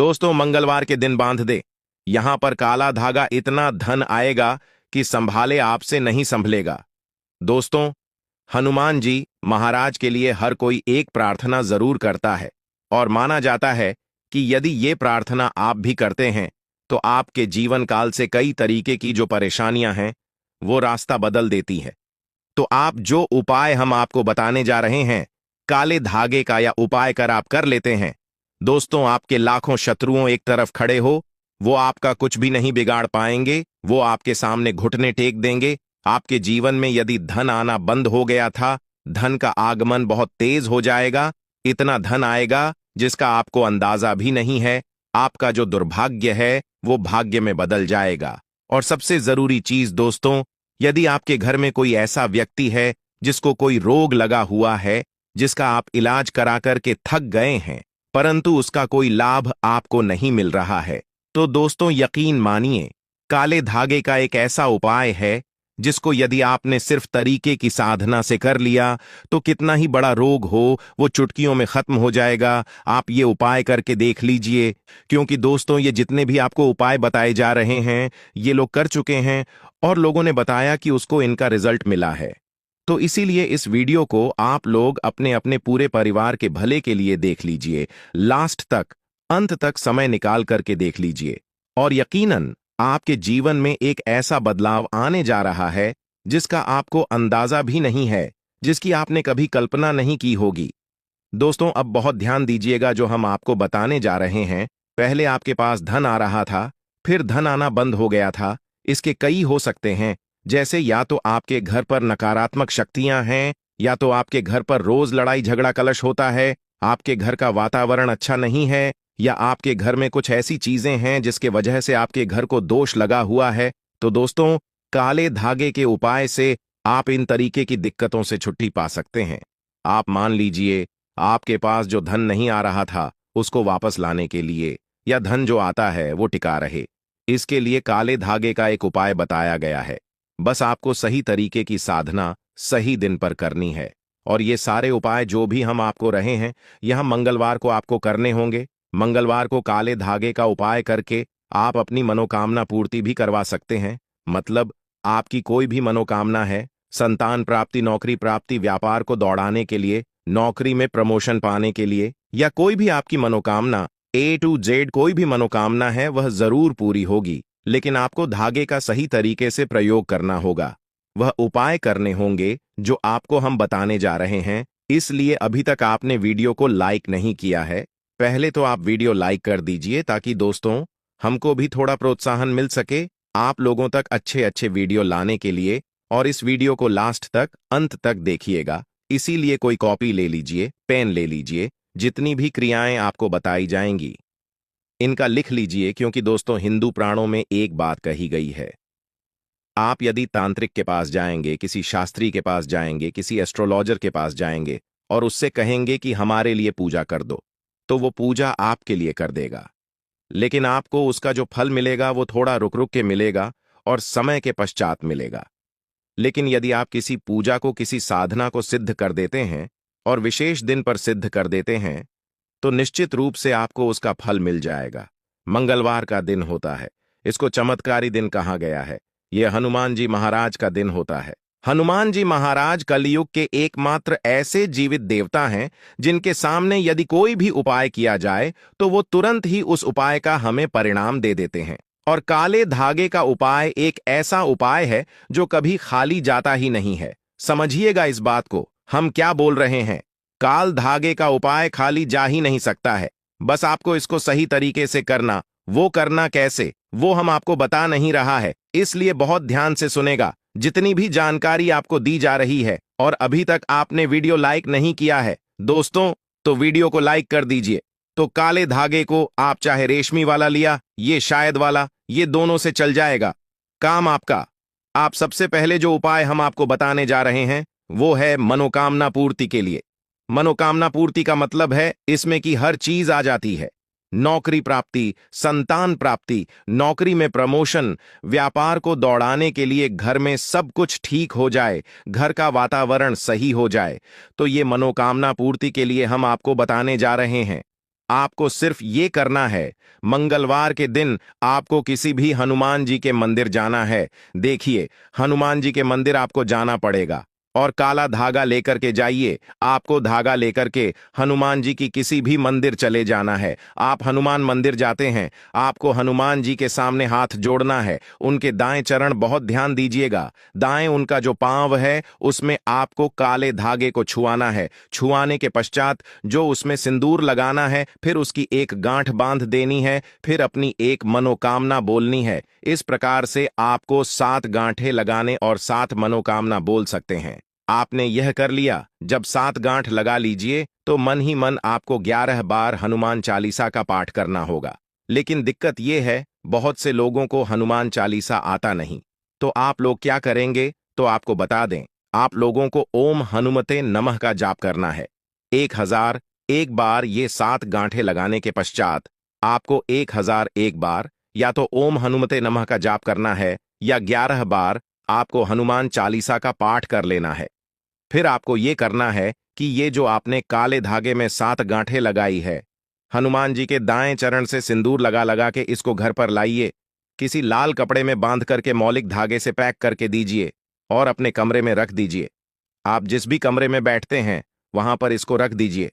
दोस्तों, मंगलवार के दिन बांध दे। यहां पर काला धागा इतना धन आएगा कि संभाले आपसे नहीं संभलेगा। दोस्तों, हनुमान जी महाराज के लिए हर कोई एक प्रार्थना जरूर करता है और माना जाता है कि यदि ये प्रार्थना आप भी करते हैं तो आपके जीवन काल से कई तरीके की जो परेशानियां हैं वो रास्ता बदल देती है। तो आप जो उपाय हम आपको बताने जा रहे हैं, काले धागे का या उपाय कर आप कर लेते हैं, दोस्तों आपके लाखों शत्रुओं एक तरफ खड़े हो, वो आपका कुछ भी नहीं बिगाड़ पाएंगे। वो आपके सामने घुटने टेक देंगे। आपके जीवन में यदि धन आना बंद हो गया था, धन का आगमन बहुत तेज हो जाएगा। इतना धन आएगा जिसका आपको अंदाजा भी नहीं है। आपका जो दुर्भाग्य है वो भाग्य में बदल जाएगा। और सबसे जरूरी चीज दोस्तों, यदि आपके घर में कोई ऐसा व्यक्ति है जिसको कोई रोग लगा हुआ है, जिसका आप इलाज करा करके थक गए हैं परंतु उसका कोई लाभ आपको नहीं मिल रहा है, तो दोस्तों यकीन मानिए, काले धागे का एक ऐसा उपाय है जिसको यदि आपने सिर्फ तरीके की साधना से कर लिया तो कितना ही बड़ा रोग हो वो चुटकियों में खत्म हो जाएगा। आप ये उपाय करके देख लीजिए, क्योंकि दोस्तों ये जितने भी आपको उपाय बताए जा रहे हैं ये लोग कर चुके हैं और लोगों ने बताया कि उसको इनका रिजल्ट मिला है। तो इसीलिए इस वीडियो को आप लोग अपने अपने पूरे परिवार के भले के लिए देख लीजिए, लास्ट तक, अंत तक समय निकाल करके देख लीजिए और यकीनन आपके जीवन में एक ऐसा बदलाव आने जा रहा है जिसका आपको अंदाजा भी नहीं है, जिसकी आपने कभी कल्पना नहीं की होगी। दोस्तों, अब बहुत ध्यान दीजिएगा जो हम आपको बताने जा रहे हैं। पहले आपके पास धन आ रहा था, फिर धन आना बंद हो गया था। इसके कई हो सकते हैं, जैसे या तो आपके घर पर नकारात्मक शक्तियां हैं, या तो आपके घर पर रोज लड़ाई झगड़ा कलश होता है, आपके घर का वातावरण अच्छा नहीं है, या आपके घर में कुछ ऐसी चीजें हैं जिसके वजह से आपके घर को दोष लगा हुआ है। तो दोस्तों, काले धागे के उपाय से आप इन तरीके की दिक्कतों से छुट्टी पा सकते हैं। आप मान लीजिए आपके पास जो धन नहीं आ रहा था उसको वापस लाने के लिए, या धन जो आता है वो टिका रहे, इसके लिए काले धागे का एक उपाय बताया गया है। बस आपको सही तरीके की साधना सही दिन पर करनी है। और ये सारे उपाय जो भी हम आपको रहे हैं यहां मंगलवार को आपको करने होंगे। मंगलवार को काले धागे का उपाय करके आप अपनी मनोकामना पूर्ति भी करवा सकते हैं। मतलब आपकी कोई भी मनोकामना है, संतान प्राप्ति, नौकरी प्राप्ति, व्यापार को दौड़ाने के लिए, नौकरी में प्रमोशन पाने के लिए, या कोई भी आपकी मनोकामना A to Z कोई भी मनोकामना है वह जरूर पूरी होगी। लेकिन आपको धागे का सही तरीके से प्रयोग करना होगा। वह उपाय करने होंगे जो आपको हम बताने जा रहे हैं। इसलिए अभी तक आपने वीडियो को लाइक नहीं किया है, पहले तो आप वीडियो लाइक कर दीजिए ताकि दोस्तों हमको भी थोड़ा प्रोत्साहन मिल सके आप लोगों तक अच्छे अच्छे वीडियो लाने के लिए। और इस वीडियो को लास्ट तक, अंत तक देखिएगा। इसीलिए कोई कॉपी ले लीजिए, पेन ले लीजिए, जितनी भी क्रियाएं आपको बताई जाएंगी इनका लिख लीजिए, क्योंकि दोस्तों हिंदू पुराणों में एक बात कही गई है। आप यदि तांत्रिक के पास जाएंगे, किसी शास्त्री के पास जाएंगे, किसी एस्ट्रोलॉजर के पास जाएंगे और उससे कहेंगे कि हमारे लिए पूजा कर दो, तो वो पूजा आपके लिए कर देगा। लेकिन आपको उसका जो फल मिलेगा वो थोड़ा रुक रुक के मिलेगा और समय के पश्चात मिलेगा। लेकिन यदि आप किसी पूजा को, किसी साधना को सिद्ध कर देते हैं और विशेष दिन पर सिद्ध कर देते हैं तो निश्चित रूप से आपको उसका फल मिल जाएगा। मंगलवार का दिन होता है, इसको चमत्कारी दिन कहा गया है। यह हनुमान जी महाराज का दिन होता है। हनुमान जी महाराज कलयुग के एकमात्र ऐसे जीवित देवता हैं जिनके सामने यदि कोई भी उपाय किया जाए तो वो तुरंत ही उस उपाय का हमें परिणाम दे देते हैं। और काले धागे का उपाय एक ऐसा उपाय है जो कभी खाली जाता ही नहीं है। समझिएगा इस बात को, हम क्या बोल रहे हैं। काल धागे का उपाय खाली जा ही नहीं सकता है। बस आपको इसको सही तरीके से करना। वो करना कैसे वो हम आपको बता नहीं रहा है, इसलिए बहुत ध्यान से सुनेगा। जितनी भी जानकारी आपको दी जा रही है, और अभी तक आपने वीडियो लाइक नहीं किया है दोस्तों, तो वीडियो को लाइक कर दीजिए। तो काले धागे को आप चाहे रेशमी वाला लिया, ये शायद वाला, ये दोनों से चल जाएगा काम आपका। आप सबसे पहले जो उपाय हम आपको बताने जा रहे हैं वो है मनोकामना पूर्ति के लिए। मनोकामना पूर्ति का मतलब है इसमें की हर चीज आ जाती है। नौकरी प्राप्ति, संतान प्राप्ति, नौकरी में प्रमोशन, व्यापार को दौड़ाने के लिए घर में सब कुछ ठीक हो जाए, घर का वातावरण सही हो जाए, तो ये मनोकामना पूर्ति के लिए हम आपको बताने जा रहे हैं। आपको सिर्फ ये करना है, मंगलवार के दिन आपको किसी भी हनुमान जी के मंदिर जाना है। देखिए, हनुमान जी के मंदिर आपको जाना पड़ेगा और काला धागा लेकर के जाइए। आपको धागा लेकर के हनुमान जी की किसी भी मंदिर चले जाना है। आप हनुमान मंदिर जाते हैं, आपको हनुमान जी के सामने हाथ जोड़ना है। उनके दाएं चरण, बहुत ध्यान दीजिएगा, दाएं उनका जो पांव है उसमें आपको काले धागे को छुआना है। छुआने के पश्चात जो उसमें सिंदूर लगाना है, फिर उसकी एक गांठ बांध देनी है, फिर अपनी एक मनोकामना बोलनी है। इस प्रकार से आपको 7 गांठें लगाने और 7 मनोकामना बोल सकते हैं। आपने यह कर लिया, जब 7 गांठ लगा लीजिए तो मन ही मन आपको 11 बार हनुमान चालीसा का पाठ करना होगा। लेकिन दिक्कत यह है, बहुत से लोगों को हनुमान चालीसा आता नहीं। तो आप लोग क्या करेंगे, तो आपको बता दें, आप लोगों को ओम हनुमते नमः का जाप करना है। 1001 बार ये 7 गांठें लगाने के पश्चात आपको 1001 बार या तो ओम हनुमते नमः का जाप करना है, या 11 बार आपको हनुमान चालीसा का पाठ कर लेना है। फिर आपको ये करना है कि ये जो आपने काले धागे में 7 गांठें लगाई है, हनुमान जी के दाएं चरण से सिंदूर लगा लगा के इसको घर पर लाइए। किसी लाल कपड़े में बांध करके मौलिक धागे से पैक करके दीजिए और अपने कमरे में रख दीजिए। आप जिस भी कमरे में बैठते हैं वहां पर इसको रख दीजिए।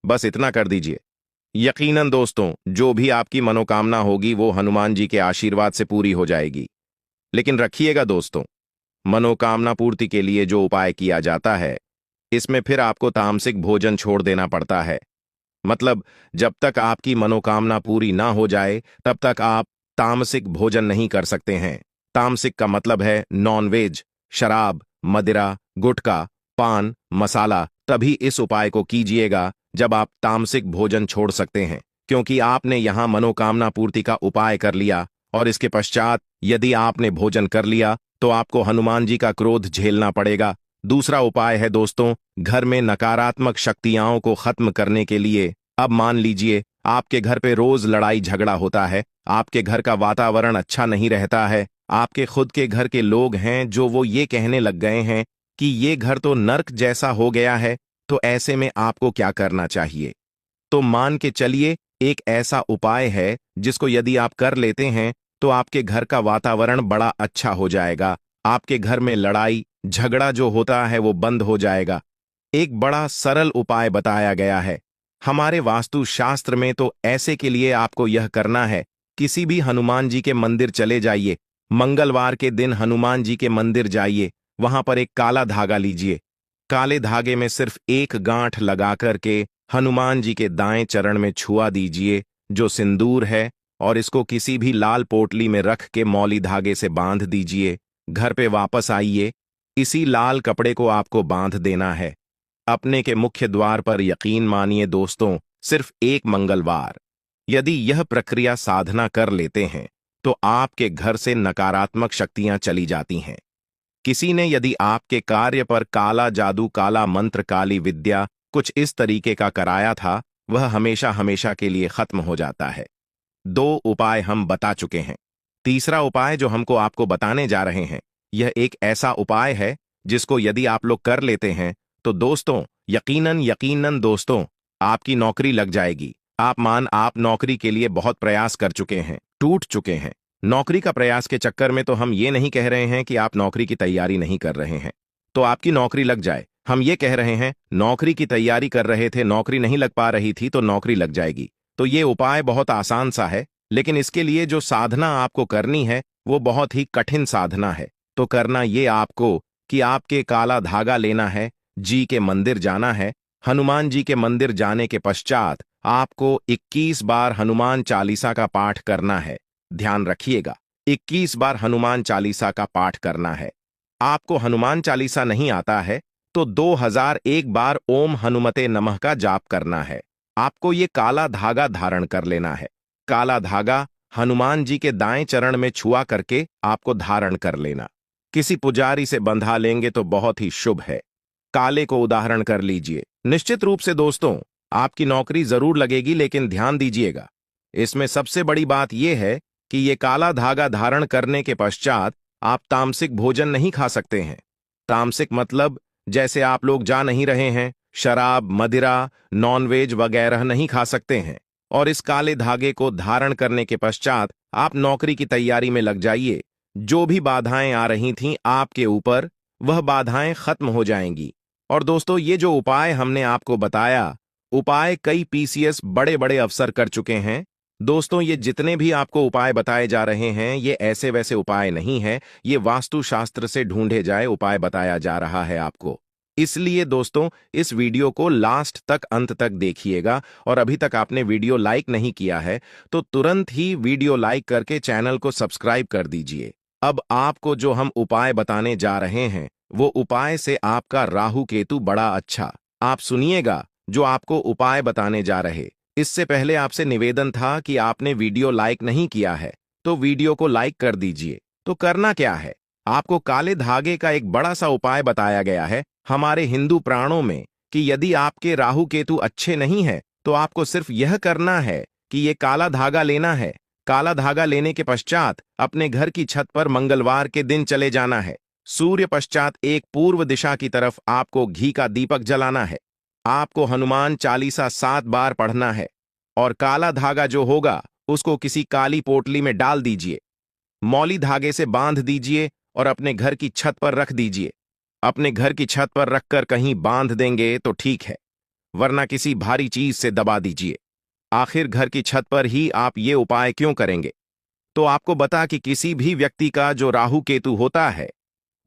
बस इतना कर दीजिए। यकीनन दोस्तों, जो भी आपकी मनोकामना होगी वो हनुमान जी के आशीर्वाद से पूरी हो जाएगी। लेकिन रखिएगा दोस्तों, मनोकामना पूर्ति के लिए जो उपाय किया जाता है, इसमें फिर आपको तामसिक भोजन छोड़ देना पड़ता है। मतलब जब तक आपकी मनोकामना पूरी ना हो जाए तब तक आप तामसिक भोजन नहीं कर सकते हैं। तामसिक का मतलब है नॉनवेज, शराब, मदिरा, गुटखा, पान, मसाला। तभी इस उपाय को कीजिएगा जब आप तामसिक भोजन छोड़ सकते हैं, क्योंकि आपने यहां मनोकामना पूर्ति का उपाय कर लिया और इसके पश्चात यदि आपने भोजन कर लिया तो आपको हनुमान जी का क्रोध झेलना पड़ेगा। दूसरा उपाय है दोस्तों, घर में नकारात्मक शक्तियां को खत्म करने के लिए। अब मान लीजिए आपके घर पे रोज लड़ाई झगड़ा होता है, आपके घर का वातावरण अच्छा नहीं रहता है, आपके खुद के घर के लोग हैं जो वो ये कहने लग गए हैं कि ये घर तो नर्क जैसा हो गया है। तो ऐसे में आपको क्या करना चाहिए? तो मान के चलिए एक ऐसा उपाय है जिसको यदि आप कर लेते हैं तो आपके घर का वातावरण बड़ा अच्छा हो जाएगा। आपके घर में लड़ाई झगड़ा जो होता है वो बंद हो जाएगा। एक बड़ा सरल उपाय बताया गया है हमारे वास्तु शास्त्र में। तो ऐसे के लिए आपको यह करना है, किसी भी हनुमान जी के मंदिर चले जाइए। मंगलवार के दिन हनुमान जी के मंदिर जाइए, वहां पर एक काला धागा लीजिए। काले धागे में सिर्फ एक गांठ लगा करके हनुमान जी के दाएं चरण में छुआ दीजिए जो सिंदूर है, और इसको किसी भी लाल पोटली में रख के मौली धागे से बांध दीजिए। घर पे वापस आइए, इसी लाल कपड़े को आपको बांध देना है अपने के मुख्य द्वार पर। यकीन मानिए दोस्तों, सिर्फ एक मंगलवार यदि यह प्रक्रिया साधना कर लेते हैं तो आपके घर से नकारात्मक शक्तियां चली जाती हैं। किसी ने यदि आपके कार्य पर काला जादू, काला मंत्र, काली विद्या कुछ इस तरीके का कराया था, वह हमेशा हमेशा के लिए खत्म हो जाता है। 2 उपाय हम बता चुके हैं। तीसरा उपाय जो हमको आपको बताने जा रहे हैं, यह एक ऐसा उपाय है जिसको यदि आप लोग कर लेते हैं तो दोस्तों, यकीनन यकीनन दोस्तों, आपकी नौकरी लग जाएगी। आप नौकरी के लिए बहुत प्रयास कर चुके हैं, टूट चुके हैं। नौकरी का प्रयास के चक्कर में तो हम ये नहीं कह रहे हैं कि आप नौकरी की तैयारी नहीं कर रहे हैं तो आपकी नौकरी लग जाए। हम ये कह रहे हैं नौकरी की तैयारी कर रहे थे, नौकरी नहीं लग पा रही थी तो नौकरी लग जाएगी। तो ये उपाय बहुत आसान सा है, लेकिन इसके लिए जो साधना आपको करनी है वो बहुत ही कठिन साधना है। तो करना ये आपको कि आपके काला धागा लेना है, जी के मंदिर जाना है। हनुमान जी के मंदिर जाने के पश्चात आपको 21 बार हनुमान चालीसा का पाठ करना है। ध्यान रखिएगा, 21 बार हनुमान चालीसा का पाठ करना है। आपको हनुमान चालीसा नहीं आता है तो 2001 बार ओम हनुमते नमः का जाप करना है। आपको ये काला धागा धारण कर लेना है। काला धागा हनुमान जी के दाएं चरण में छुआ करके आपको धारण कर लेना। किसी पुजारी से बंधा लेंगे तो बहुत ही शुभ है। काले को उदाहरण कर लीजिए। निश्चित रूप से दोस्तों, आपकी नौकरी जरूर लगेगी, लेकिन ध्यान दीजिएगा, इसमें सबसे बड़ी बात यह है कि ये काला धागा धारण करने के पश्चात आप तामसिक भोजन नहीं खा सकते हैं। तामसिक मतलब जैसे आप लोग जा नहीं रहे हैं, शराब, मदिरा, नॉनवेज वगैरह नहीं खा सकते हैं। और इस काले धागे को धारण करने के पश्चात आप नौकरी की तैयारी में लग जाइए। जो भी बाधाएं आ रही थीं आपके ऊपर, वह बाधाएं खत्म हो जाएंगी। और दोस्तों, ये जो उपाय हमने आपको बताया, उपाय कई पीसीएस बड़े बड़े अफसर कर चुके हैं। दोस्तों, ये जितने भी आपको उपाय बताए जा रहे हैं, ये ऐसे वैसे उपाय नहीं है। ये वास्तुशास्त्र से ढूंढे जाए उपाय बताया जा रहा है आपको। इसलिए दोस्तों, इस वीडियो को लास्ट तक, अंत तक देखिएगा। और अभी तक आपने वीडियो लाइक नहीं किया है तो तुरंत ही वीडियो लाइक करके चैनल को सब्सक्राइब कर दीजिए। अब आपको जो हम उपाय बताने जा रहे हैं, वो उपाय से आपका राहु केतु बड़ा अच्छा। आप सुनिएगा जो आपको उपाय बताने जा रहे। इससे पहले आपसे निवेदन था कि आपने वीडियो लाइक नहीं किया है तो वीडियो को लाइक कर दीजिए। तो करना क्या है, आपको काले धागे का एक बड़ा सा उपाय बताया गया है हमारे हिंदू पुराणों में कि यदि आपके राहु केतु अच्छे नहीं है तो आपको सिर्फ यह करना है कि ये काला धागा लेना है। काला धागा लेने के पश्चात अपने घर की छत पर मंगलवार के दिन चले जाना है। सूर्य पश्चात एक पूर्व दिशा की तरफ आपको घी का दीपक जलाना है। आपको हनुमान चालीसा 7 बार पढ़ना है और काला धागा जो होगा उसको किसी काली पोटली में डाल दीजिए। मौली धागे से बांध दीजिए और अपने घर की छत पर रख दीजिए। अपने घर की छत पर रखकर कहीं बांध देंगे तो ठीक है, वरना किसी भारी चीज से दबा दीजिए। आखिर घर की छत पर ही आप ये उपाय क्यों करेंगे? तो आपको बता कि किसी भी व्यक्ति का जो राहु केतु होता है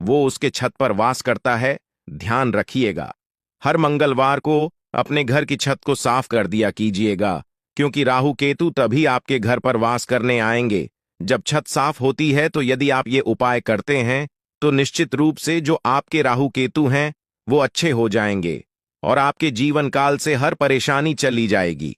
वो उसके छत पर वास करता है। ध्यान रखिएगा, हर मंगलवार को अपने घर की छत को साफ कर दिया कीजिएगा, क्योंकि राहु केतु तभी आपके घर पर वास करने आएंगे जब छत साफ होती है। तो यदि आप ये उपाय करते हैं तो निश्चित रूप से जो आपके राहु केतु हैं वो अच्छे हो जाएंगे और आपके जीवन काल से हर परेशानी चली जाएगी।